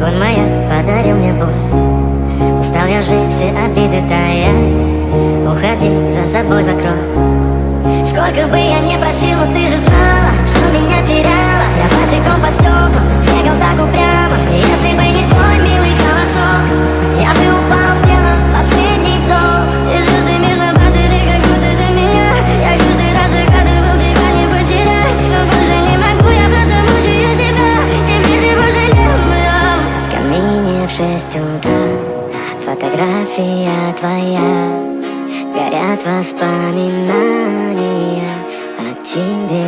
Твой маяк подарил мне боль. Устал я жить, все обиды тая. Уходи, за собой закрой. Сколько бы я не просил, но ты же знала, что меня теряла. Я босиком по стеклам бегал так упрямо. И если бы не твой милый голосок, я бы упал, сделав последний вздох. И звезды мирно падали, как будто до меня. Я каждый раз загадывал тебя не потерять, но больше не могу, я просто мучаю себя. Теперь ты пожалел меня. В камине в 6 утра фотография твоя. Горят воспоминания о тебе.